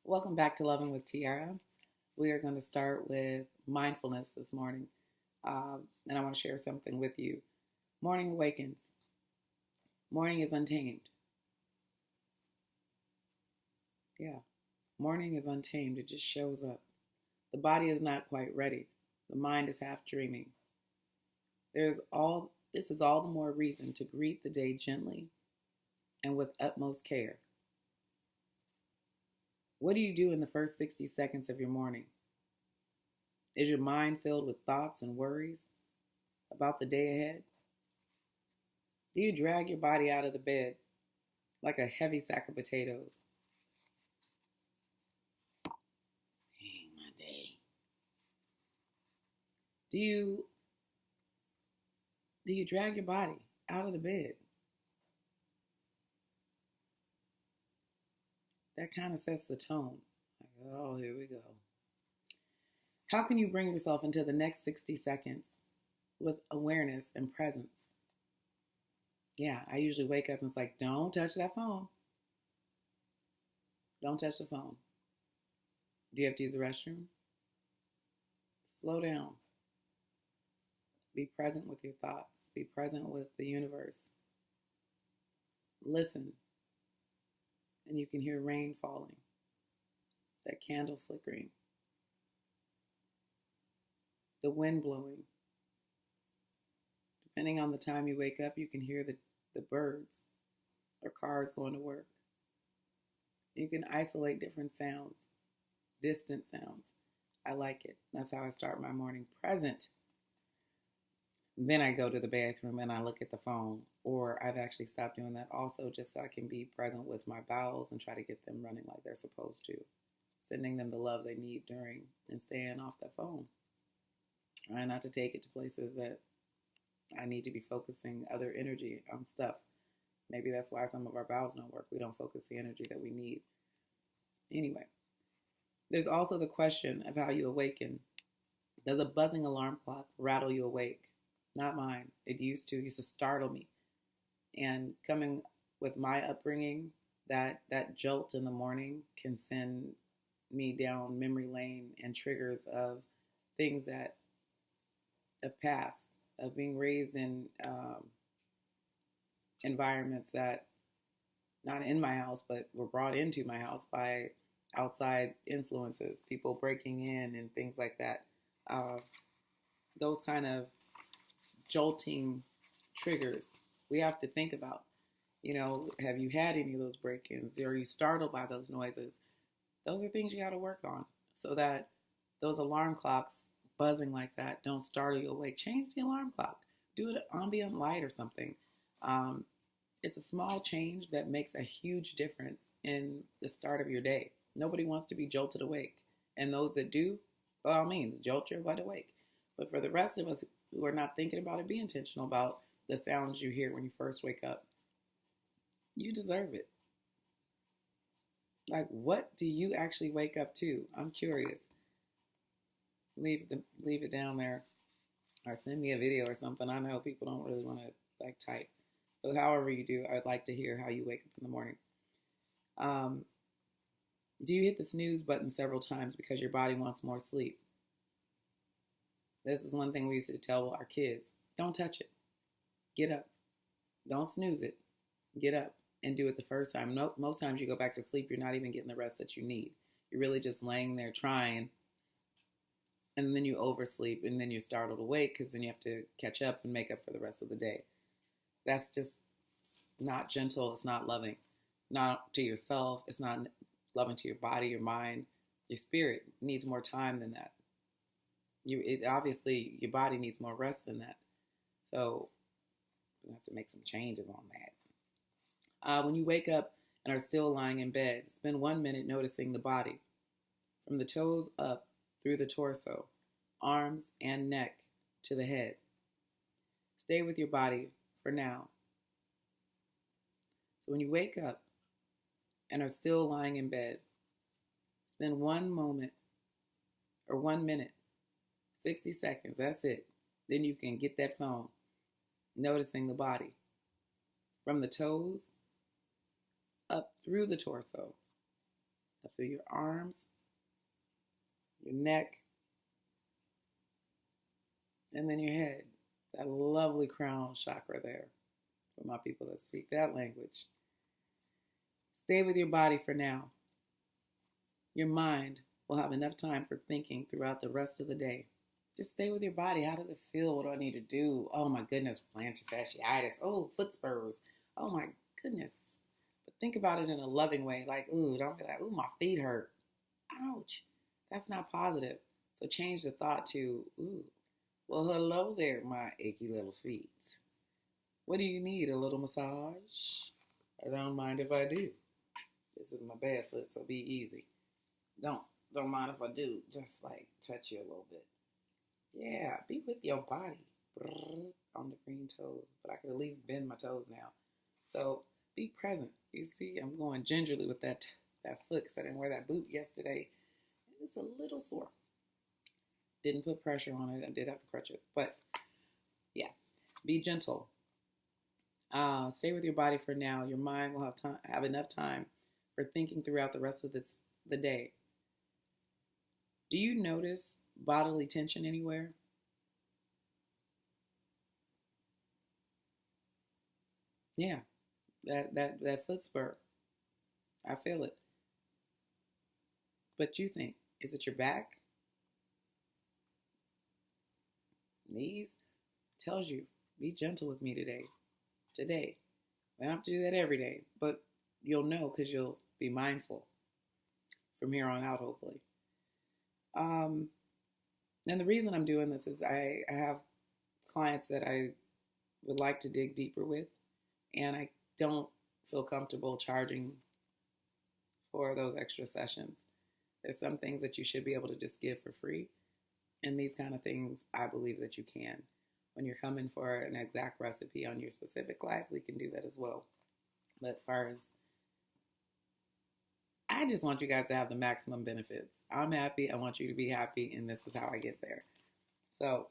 Welcome back to Loving with Tiara. We are going to start with mindfulness this morning. And I want to share something with you. Morning awakens. Morning is untamed. Yeah, morning is untamed. It just shows up. The body is not quite ready. The mind is half dreaming. This is all the more reason to greet the day gently and with utmost care. What do you do in the first 60 seconds of your morning? Is your mind filled with thoughts and worries about the day ahead? Do you drag your body out of the bed like a heavy sack of potatoes? Dang, my day. Do you drag your body out of the bed? That kind of sets the tone. Like, oh, here we go. How can you bring yourself into the next 60 seconds with awareness and presence? Yeah, I usually wake up and it's like, don't touch that phone. Don't touch the phone. Do you have to use the restroom? Slow down. Be present with your thoughts. Be present with the universe. Listen. And you can hear rain falling, that candle flickering, the wind blowing. Depending on the time you wake up, you can hear the birds or cars going to work. You can isolate different sounds, distant sounds. I like it. That's how I start my morning. Present. Then I go to the bathroom and I look at the phone, or I've actually stopped doing that also just so I can be present with my bowels and try to get them running like they're supposed to. Sending them the love they need during and staying off that phone. Trying not to take it to places that I need to be focusing other energy on stuff. Maybe that's why some of our bowels don't work. We don't focus the energy that we need. Anyway, there's also the question of how you awaken. Does a buzzing alarm clock rattle you awake? Not mine. It used to startle me. And coming with my upbringing, that jolt in the morning can send me down memory lane and triggers of things that have passed, of being raised in environments that, not in my house, but were brought into my house by outside influences, people breaking in and things like that. Those kind of jolting triggers we have to think about. Have you had any of those break-ins? Are you startled by those noises? Those are things you got to work on so that those alarm clocks buzzing like that don't startle you awake. Change the alarm clock. Do it ambient light or something. It's a small change that makes a huge difference in the start of your day. Nobody wants to be jolted awake. And those that do, by all means, jolt your butt awake. But for the rest of us who are not thinking about it, be intentional about the sounds you hear when you first wake up. You deserve it. Like, what do you actually wake up to? I'm curious. Leave it down there, or send me a video or something. I know people don't really want to type, but however you do, I'd like to hear how you wake up in the morning. Do you hit the snooze button several times because your body wants more sleep? This is one thing we used to tell our kids. Don't touch it. Get up. Don't snooze it. Get up and do it the first time. No, most times you go back to sleep, you're not even getting the rest that you need. You're really just laying there trying, and then you oversleep, and then you're startled awake because then you have to catch up and make up for the rest of the day. That's just not gentle. It's not loving. Not to yourself. It's not loving to your body, your mind, your spirit. It needs more time than that. Obviously, your body needs more rest than that. So we have to make some changes on that. When you wake up and are still lying in bed, spend 1 minute noticing the body. From the toes up through the torso, arms and neck to the head. Stay with your body for now. So when you wake up and are still lying in bed, spend 1 minute, 60 seconds, that's it. Then you can get that phone, noticing the body. From the toes, up through the torso, up through your arms, your neck, and then your head. That lovely crown chakra there for my people that speak that language. Stay with your body for now. Your mind will have enough time for thinking throughout the rest of the day. Just stay with your body. How does it feel? What do I need to do? Oh my goodness, plantar fasciitis. Oh, foot spurs. Oh my goodness. But think about it in a loving way. Like, ooh, don't be like, ooh, my feet hurt. Ouch. That's not positive. So change the thought to, ooh, well, hello there, my achy little feet. What do you need? A little massage? I don't mind if I do. This is my bad foot, so be easy. Don't mind if I do. Just like touch you a little bit. Yeah, be with your body. On the green toes. But I could at least bend my toes now. So be present. You see, I'm going gingerly with that foot because I didn't wear that boot yesterday. It's a little sore. Didn't put pressure on it. I did have the crutches. But yeah, be gentle. Stay with your body for now. Your mind will have enough time for thinking throughout the rest of the day. Do you notice bodily tension anywhere? Yeah, that foot spur. I feel it. But you think, is it your back? Knees? Tells you, be gentle with me today. Today. I don't have to do that every day, but you'll know because you'll be mindful from here on out, hopefully. And the reason I'm doing this is I have clients that I would like to dig deeper with, and I don't feel comfortable charging for those extra sessions. There's some things that you should be able to just give for free, and these kind of things I believe that you can. When you're coming for an exact recipe on your specific life, we can do that as well. But as far as, I just want you guys to have the maximum benefits. I'm happy. I want you to be happy, and this is how I get there. So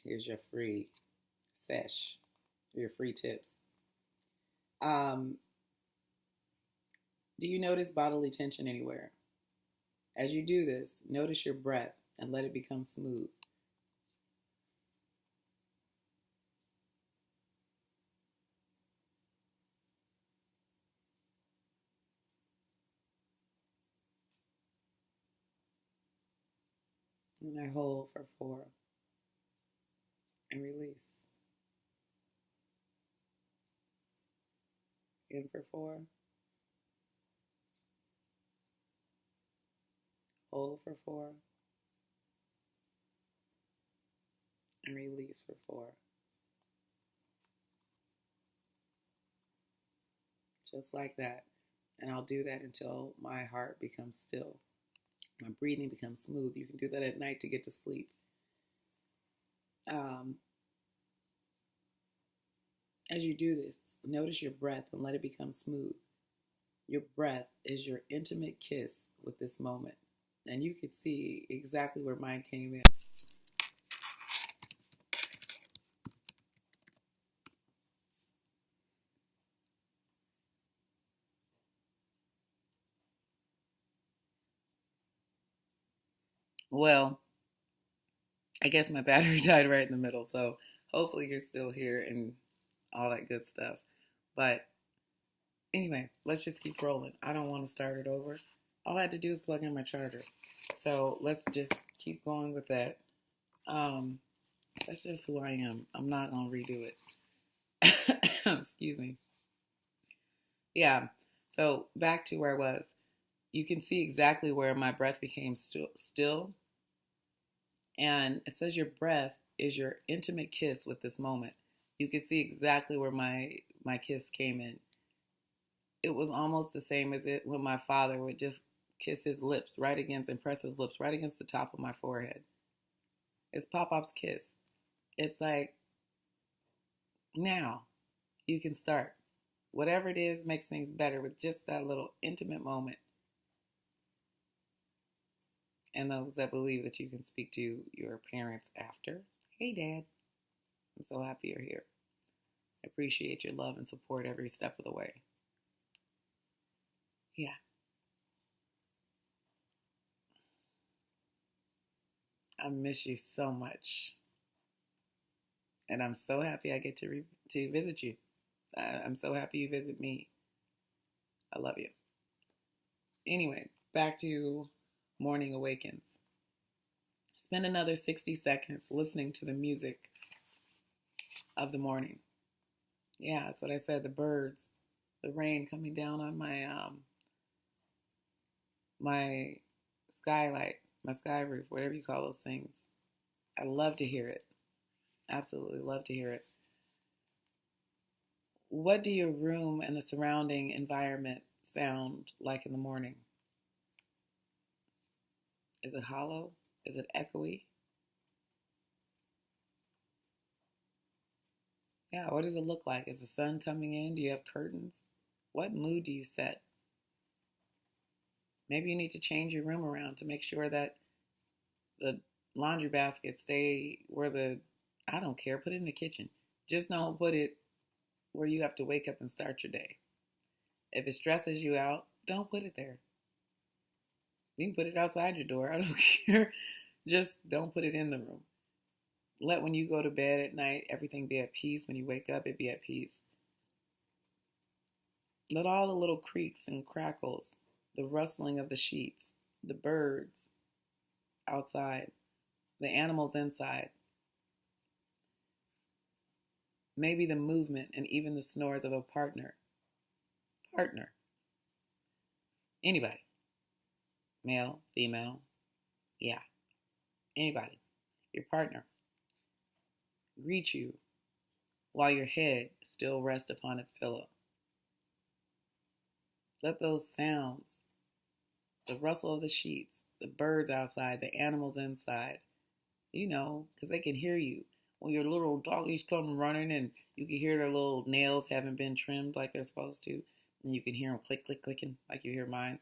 here's your free sesh, your free tips. Do you notice bodily tension anywhere? As you do this, notice your breath and let it become smooth. And I hold for 4 and release. In for 4. Hold for 4. And release for 4. Just like that. And I'll do that until my heart becomes still. My breathing becomes smooth. You can do that at night to get to sleep. As you do this, notice your breath and let it become smooth. Your breath is your intimate kiss with this moment. And you could see exactly where mine came in. Well, I guess my battery died right in the middle, so hopefully you're still here and all that good stuff. But anyway, let's just keep rolling. I don't want to start it over. All I had to do is plug in my charger. So let's just keep going with that. That's just who I am. I'm not going to redo it. Excuse me. Yeah. So back to where I was. You can see exactly where my breath became still. And it says your breath is your intimate kiss with this moment. You can see exactly where my kiss came in. It was almost the same as it when my father would just kiss his lips right against and press his lips right against the top of my forehead. It's Pop-Pop's kiss. It's like, now you can start. Whatever it is makes things better with just that little intimate moment. And those that believe that you can speak to your parents after. Hey, Dad. I'm so happy you're here. I appreciate your love and support every step of the way. Yeah. I miss you so much. And I'm so happy I get to visit you. I'm so happy you visit me. I love you. Anyway, back to Morning Awakens. Spend another 60 seconds listening to the music of the morning. Yeah, that's what I said. The birds, the rain coming down on my skylight, my sky roof, whatever you call those things. I love to hear it. Absolutely love to hear it. What do your room and the surrounding environment sound like in the morning? Is it hollow? Is it echoey? Yeah, what does it look like? Is the sun coming in? Do you have curtains? What mood do you set? Maybe you need to change your room around to make sure that the laundry basket stay I don't care, put it in the kitchen. Just don't put it where you have to wake up and start your day. If it stresses you out, don't put it there. You can put it outside your door. I don't care. Just don't put it in the room. Let when you go to bed at night, everything be at peace. When you wake up, it be at peace. Let all the little creaks and crackles, the rustling of the sheets, the birds outside, the animals inside, maybe the movement and even the snores of a partner. Anybody. Male, female, yeah, anybody. Your partner. Greet you while your head still rests upon its pillow. Let those sounds, the rustle of the sheets, the birds outside, the animals inside, because they can hear you. When your little doggies come running and you can hear their little nails haven't been trimmed like they're supposed to, and you can hear them click, click, clicking like you hear mine.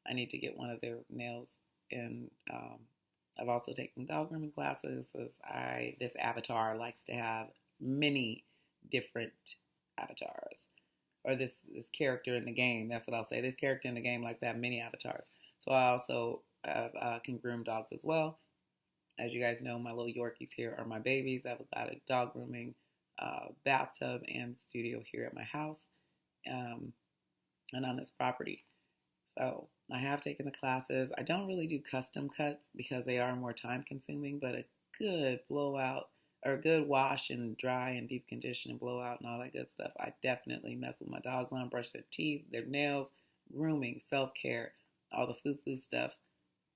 I need to get one of their nails, and I've also taken dog grooming classes. This avatar likes to have many different avatars, or this character in the game. That's what I'll say. This character in the game likes to have many avatars. So I also can groom dogs as well. As you guys know, my little Yorkies here are my babies. I've got a dog grooming bathtub and studio here at my house and on this property. So I have taken the classes. I don't really do custom cuts because they are more time consuming, but a good blowout or a good wash and dry and deep condition and blowout and all that good stuff. I definitely mess with my dogs on, brush their teeth, their nails, grooming, self-care, all the foo-foo stuff.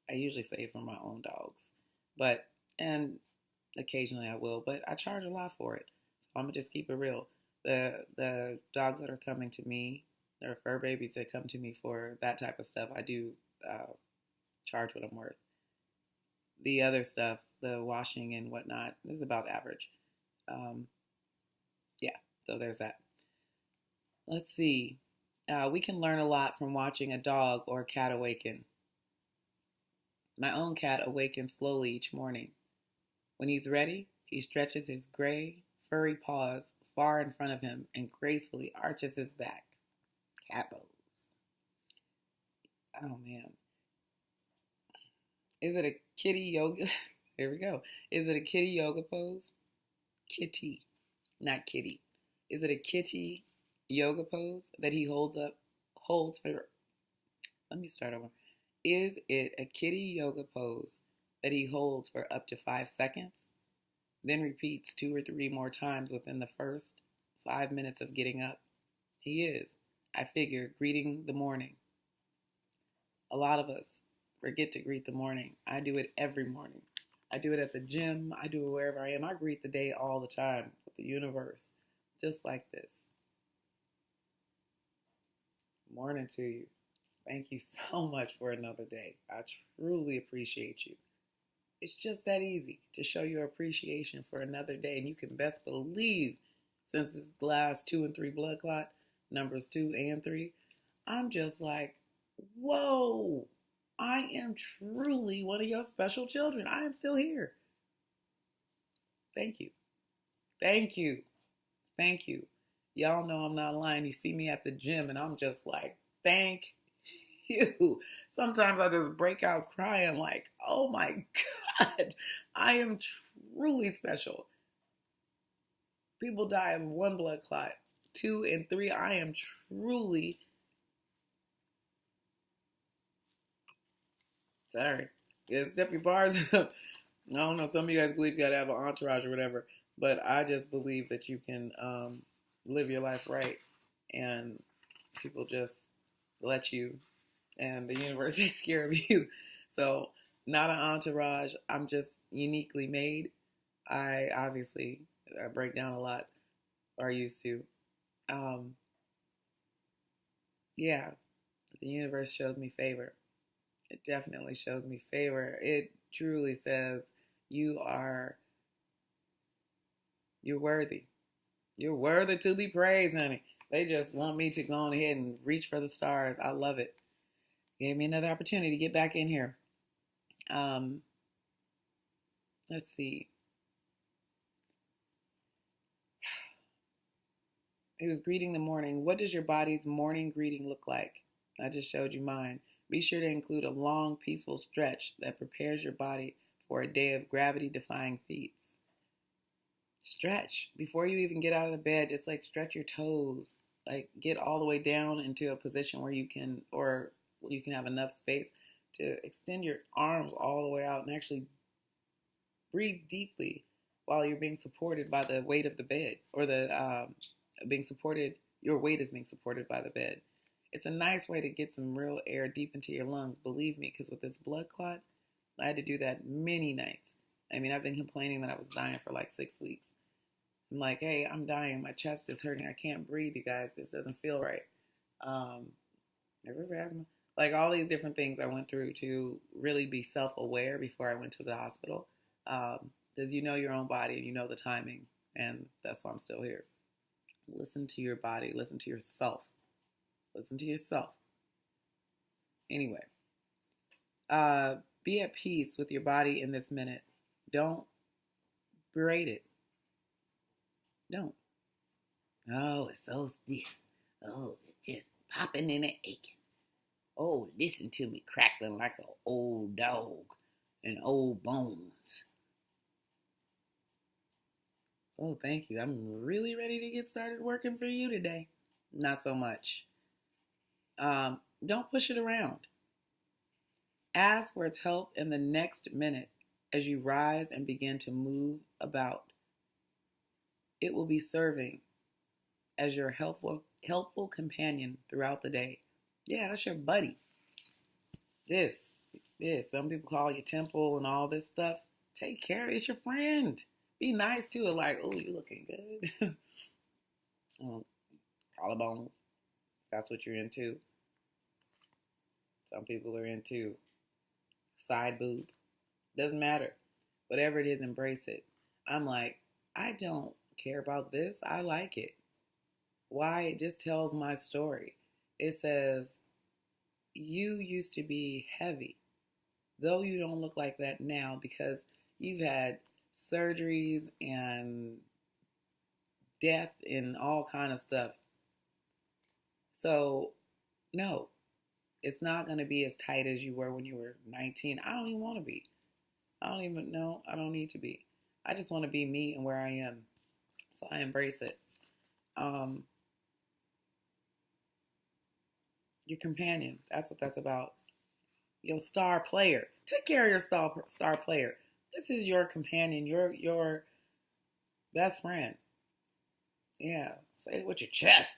I usually save for my own dogs. And occasionally I will, but I charge a lot for it. So I'm gonna just keep it real. The dogs that are coming to me, there are fur babies that come to me for that type of stuff. I do charge what I'm worth. The other stuff, the washing and whatnot, is about average. Yeah, so there's that. Let's see. We can learn a lot from watching a dog or a cat awaken. My own cat awakens slowly each morning. When he's ready, he stretches his gray, furry paws far in front of him and gracefully arches his back. Cat pose. Oh man. Is it a kitty yoga? Here we go. Is it a kitty yoga pose? Kitty, not kitty. Is it a kitty yoga pose that he holds for, let me start over. Is it a kitty yoga pose that he holds for up to 5 seconds, then repeats 2 or 3 more times within the first 5 minutes of getting up? He is, I figure, greeting the morning. A lot of us forget to greet the morning. I do it every morning. I do it at the gym. I do it wherever I am. I greet the day all the time with the universe, just like this. Morning to you. Thank you so much for another day. I truly appreciate you. It's just that easy to show your appreciation for another day. And you can best believe, since this last 2 and 3 blood clot, numbers 2 and 3, I'm just like, whoa, I am truly one of your special children. I am still here. Thank you. Thank you. Thank you. Y'all know I'm not lying. You see me at the gym and I'm just like, thank you. Sometimes I just break out crying like, oh my God, I am truly special. People die of one blood clot, 2 and 3. I am truly, sorry. Yeah, step your bars up. I don't know. Some of you guys believe you gotta have an entourage or whatever, but I just believe that you can live your life right, and people just let you, and the universe takes care of you. So, not an entourage. I'm just uniquely made. I break down a lot, or I used to. Um, yeah, the universe shows me favor. It definitely shows me favor. It truly says you are you're worthy. You're worthy to be praised, honey. They just want me to go on ahead and reach for the stars. I love it. Gave me another opportunity to get back in here. Um, let's see. It was greeting the morning. What does your body's morning greeting look like? I just showed you mine. Be sure to include a long, peaceful stretch that prepares your body for a day of gravity-defying feats. Stretch. Before you even get out of the bed, just like stretch your toes. Like get all the way down into a position where you can, or you can have enough space to extend your arms all the way out and actually breathe deeply while you're being supported by the weight of the bed, or the being supported, your weight is being supported by the bed. It's a nice way to get some real air deep into your lungs, believe me, because with this blood clot, I had to do that many nights. I mean, I've been complaining that I was dying for like 6 weeks. I'm like, hey, I'm dying. My chest is hurting. I can't breathe, you guys. This doesn't feel right. Is this asthma? Like all these different things I went through to really be self-aware before I went to the hospital. Because you know your own body and you know the timing. And that's why I'm still here. Listen to your body. Listen to yourself. Listen to yourself. Anyway, be at peace with your body in this minute. Don't berate it. Don't. Oh, it's so stiff. Oh, it's just popping in and aching. Oh, listen to me crackling like an old dog and old bones. Oh, thank you. I'm really ready to get started working for you today. Not so much. Don't push it around. Ask for its help in the next minute as you rise and begin to move about. It will be serving as your helpful companion throughout the day. Yeah, that's your buddy. This. Some people call you temple and all this stuff. Take care. It's your friend. Be nice to it. Like, oh, you looking good. Collarbone. That's what you're into. Some people are into side boob. Doesn't matter. Whatever it is, embrace it. I'm like, I don't care about this. I like it. Why? It just tells my story. It says, you used to be heavy, though you don't look like that now because you've had surgeries and death and all kind of stuff. So, no, it's not going to be as tight as you were when you were 19. I don't even want to be. I don't even know. I don't need to be. I just want to be me and where I am. So I embrace it. Your companion. That's what that's about. Your star player. Take care of your star player. This is your companion. Your best friend. Yeah. Say it with your chest.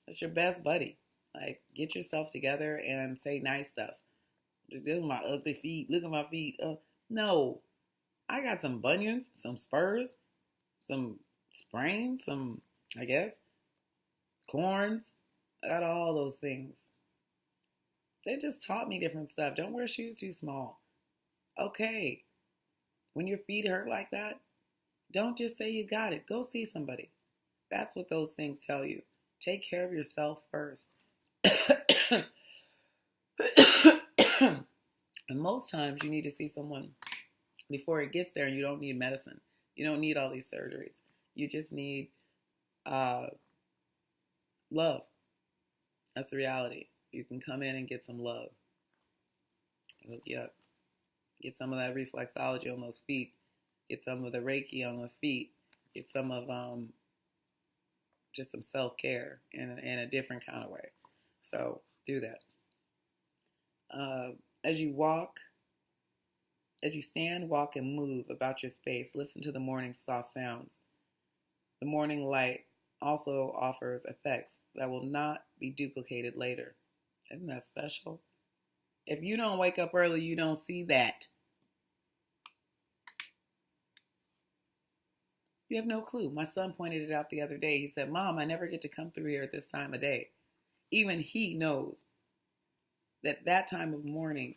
That's your best buddy. Like, get yourself together and say nice stuff. Look at my ugly feet. Look at my feet. No. I got some bunions, some spurs, some sprains, some, I guess, corns. I got all those things. They just taught me different stuff. Don't wear shoes too small. Okay. When your feet hurt like that, don't just say you got it. Go see somebody. That's what those things tell you. Take care of yourself first. And most times you need to see someone before it gets there, and you don't need medicine. You don't need all these surgeries. You just need love. That's the reality. You can come in and get some love. Hook you up. Get some of that reflexology on those feet. Get some of the Reiki on those feet. Get some of just some self-care in a different kind of way. So do that. As you walk, as you stand, walk, and move about your space, listen to the morning soft sounds. The morning light also offers effects that will not be duplicated later. Isn't that special? If you don't wake up early, you don't see that. You have no clue. My son pointed it out the other day. He said, Mom, I never get to come through here at this time of day. Even he knows that time of morning,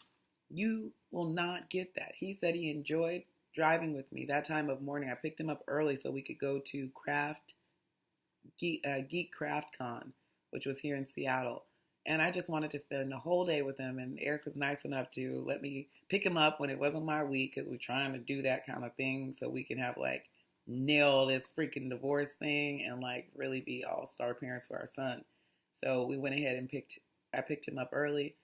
you will not get that. He said he enjoyed driving with me that time of morning. I picked him up early so we could go to Geek Craft Con, which was here in Seattle. And I just wanted to spend the whole day with him. And Eric was nice enough to let me pick him up when it wasn't my week, because we're trying to do that kind of thing so we can have like nail this freaking divorce thing and like really be all-star parents for our son. So we went ahead and I picked him up early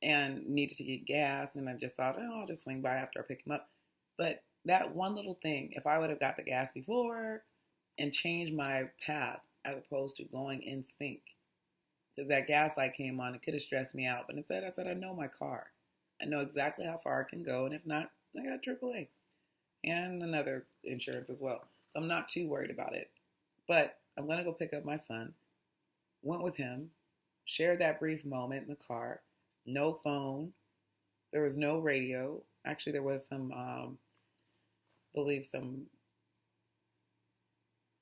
and needed to get gas, and I just thought, I'll just swing by after I pick him up. But that one little thing, if I would have got the gas before and changed my path as opposed to going in sync, because that gas light came on, it could have stressed me out. But instead I said, I know my car. I know exactly how far it can go, and if not, I got AAA and another insurance as well. So I'm not too worried about it. But I'm going to go pick up my son. Went with him, shared that brief moment in the car. No phone. There was no radio. Actually, there was some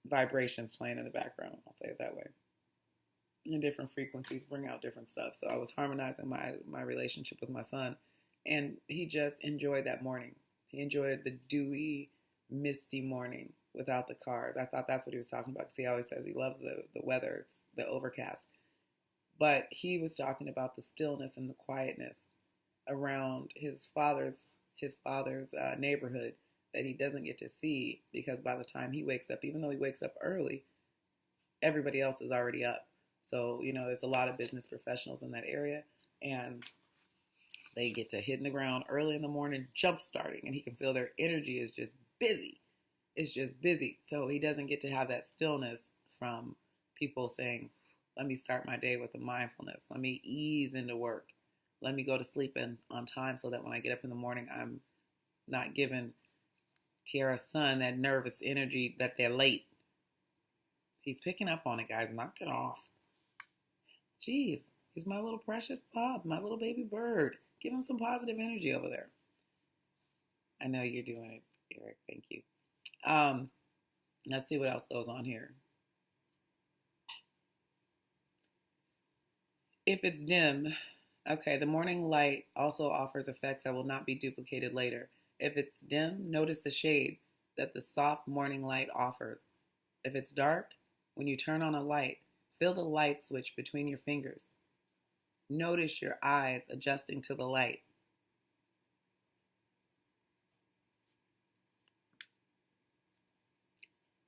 vibrations playing in the background. I'll say it that way. And different frequencies bring out different stuff. So I was harmonizing my relationship with my son. And he just enjoyed that morning. He enjoyed the dewy, misty morning without the cars. I thought that's what he was talking about, because he always says he loves the weather. It's the overcast. But he was talking about the stillness and the quietness around his father's neighborhood that he doesn't get to see, because by the time he wakes up, even though he wakes up early, everybody else is already up. So, there's a lot of business professionals in that area, and they get to hitting the ground early in the morning, jump starting, and he can feel their energy is just busy. It's just busy. So he doesn't get to have that stillness from people saying, let me start my day with a mindfulness. Let me ease into work. Let me go to sleep on time so that when I get up in the morning, I'm not giving Tiara's son that nervous energy that they're late. He's picking up on it, guys. Knock it off. Jeez, he's my little precious pup, my little baby bird. Give him some positive energy over there. I know you're doing it, Eric. Thank you. Let's see what else goes on here. If it's dim, okay, the morning light also offers effects that will not be duplicated later. If it's dim, notice the shade that the soft morning light offers. If it's dark, when you turn on a light, feel the light switch between your fingers. Notice your eyes adjusting to the light.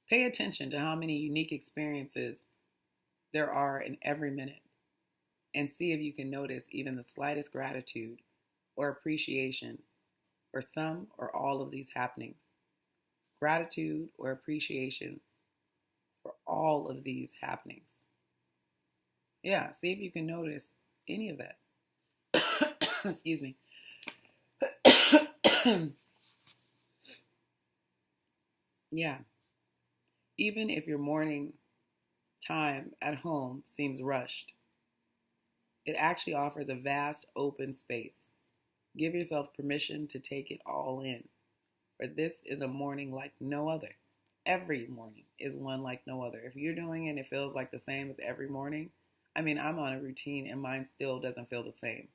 Pay attention to how many unique experiences there are in every minute, and see if you can notice even the slightest gratitude or appreciation for some or all of these happenings. Gratitude or appreciation for all of these happenings. Yeah, see if you can notice any of that. Excuse me. Yeah. Even if your morning time at home seems rushed, it actually offers a vast open space. Give yourself permission to take it all in, for this is a morning like no other. Every morning is one like no other. If you're doing it and it feels like the same as every morning, I'm on a routine and mine still doesn't feel the same.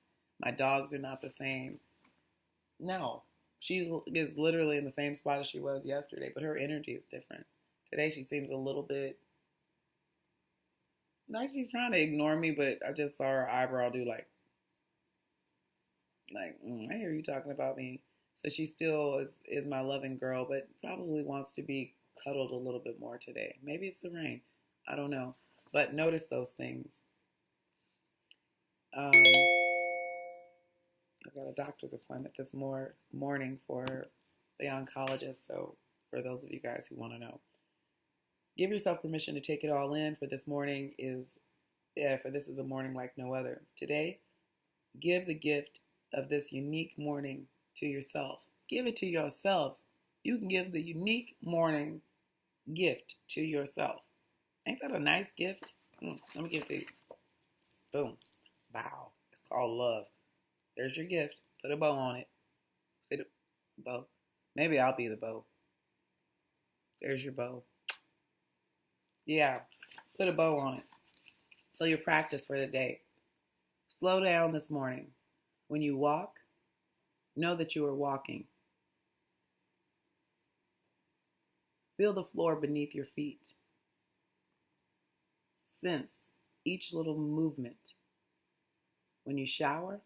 My dogs are not the same. No, she is literally in the same spot as she was yesterday, but her energy is different. Today she seems a little bit like she's trying to ignore me, but I just saw her eyebrow do like I hear you talking about me. So she still is my loving girl, but probably wants to be cuddled a little bit more today. Maybe it's the rain. I don't know. But notice those things. got a doctor's appointment this morning for the oncologist. So for those of you guys who want to know, give yourself permission to take it all in. For this is a morning like no other. Today, give the gift of this unique morning to yourself. Give it to yourself. You can give the unique morning gift to yourself. Ain't that a nice gift? Let me give it to you. Boom. Wow. It's called love. There's your gift. Put a bow on it. See the bow? Maybe I'll be the bow. There's your bow. Yeah. Put a bow on it. So your practice for the day. Slow down this morning. When you walk, know that you are walking. Feel the floor beneath your feet. Sense each little movement. When you shower,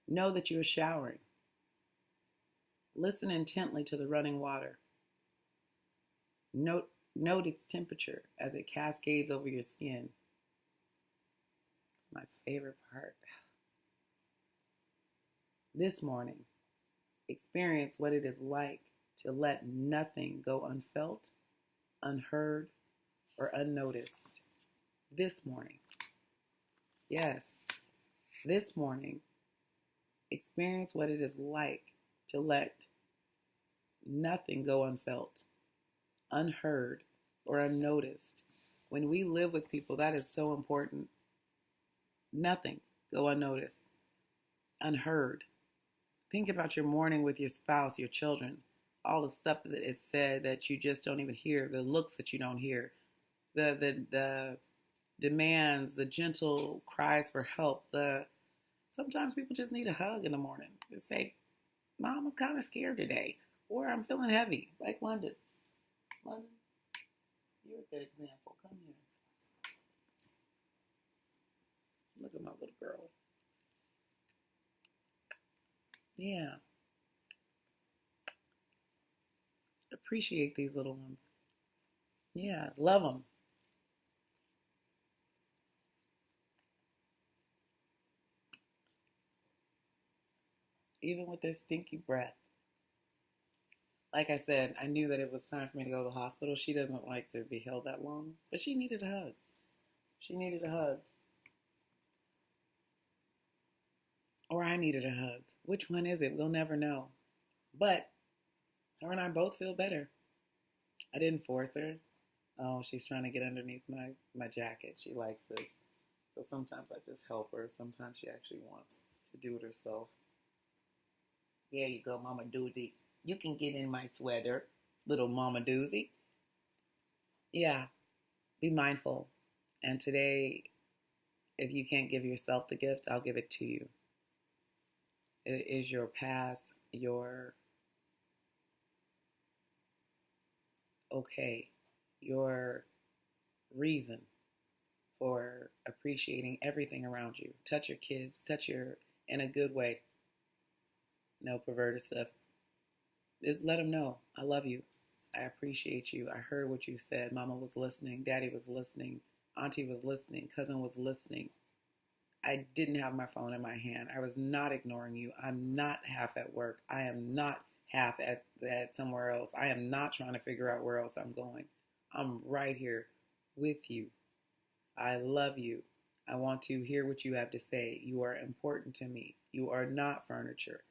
know that you are showering. Listen intently to the running water. Note its temperature as it cascades over your skin. It's my favorite part. This morning, experience what it is like to let nothing go unfelt, unheard, or unnoticed. This morning. Yes, this morning, experience what it is like to let nothing go unfelt, unheard, or unnoticed. When we live with people, that is so important. Nothing go unnoticed, unheard. Think about your morning with your spouse, your children, all the stuff that is said that you just don't even hear, the looks that you don't hear, the demands, the gentle cries for help. Sometimes people just need a hug in the morning. Just say, Mom, I'm kind of scared today, or I'm feeling heavy, like London. London, you're a good example. Come here. Look at my little girl. Yeah. Appreciate these little ones. Yeah, love them. Even with their stinky breath. Like I said, I knew that it was time for me to go to the hospital. She doesn't like to be held that long, but she needed a hug. She needed a hug. Or I needed a hug. Which one is it? We'll never know. But her and I both feel better. I didn't force her. Oh, she's trying to get underneath my jacket. She likes this. So sometimes I just help her. Sometimes she actually wants to do it herself. There you go, Mama Doozy. You can get in my sweater, little Mama Doozy. Yeah, be mindful. And today, if you can't give yourself the gift, I'll give it to you. It is your pass, your okay, your reason for appreciating everything around you. Touch your kids, in a good way. No perverted stuff. Just let them know, I love you. I appreciate you. I heard what you said. Mama was listening. Daddy was listening. Auntie was listening. Cousin was listening. I didn't have my phone in my hand. I was not ignoring you. I'm not half at work. I am not half at somewhere else. I am not trying to figure out where else I'm going. I'm right here with you. I love you. I want to hear what you have to say. You are important to me. You are not furniture.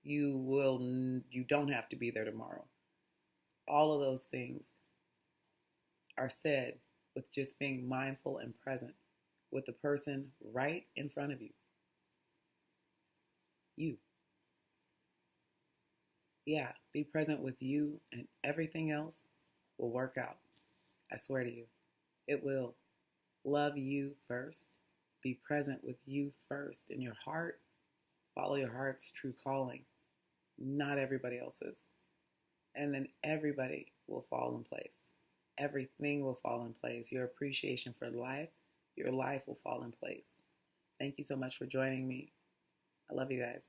You don't have to be there tomorrow. All of those things are said with just being mindful and present with the person right in front of you. You. Yeah, be present with you and everything else will work out. I swear to you, it will. Love you first. Be present with you first in your heart. Follow your heart's true calling, not everybody else's. And then everybody will fall in place. Everything will fall in place. Your appreciation for life, your life will fall in place. Thank you so much for joining me. I love you guys.